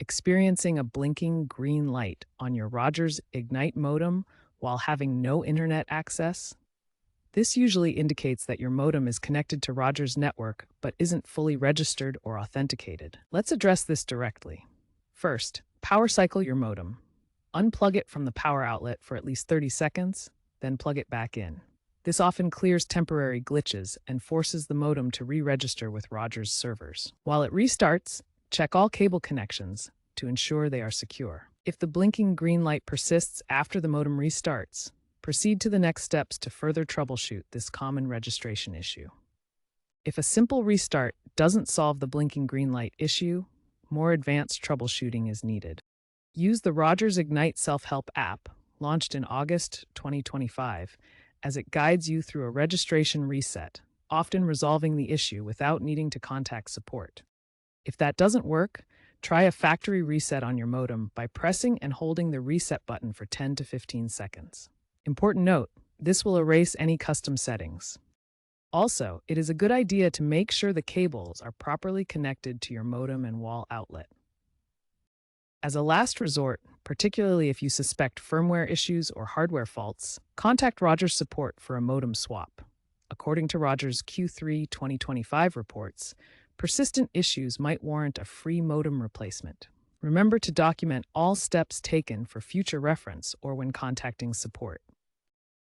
Experiencing a blinking green light on your Rogers Ignite modem while having no internet access? This usually indicates that your modem is connected to Rogers' network but isn't fully registered or authenticated. Let's address this directly. First, power cycle your modem. Unplug it from the power outlet for at least 30 seconds, then plug it back in. This often clears temporary glitches and forces the modem to re-register with Rogers servers. While it restarts, check all cable connections to ensure they are secure. If the blinking green light persists after the modem restarts, proceed to the next steps to further troubleshoot this common registration issue. If a simple restart doesn't solve the blinking green light issue, more advanced troubleshooting is needed. Use the Rogers Ignite self-help app, launched in August 2025, as it guides you through a registration reset, often resolving the issue without needing to contact support. If that doesn't work, try a factory reset on your modem by pressing and holding the reset button for 10 to 15 seconds. Important note, this will erase any custom settings. Also, it is a good idea to make sure the cables are properly connected to your modem and wall outlet. As a last resort, particularly if you suspect firmware issues or hardware faults, contact Rogers support for a modem swap. According to Rogers' Q3 2025 reports, persistent issues might warrant a free modem replacement. Remember to document all steps taken for future reference or when contacting support.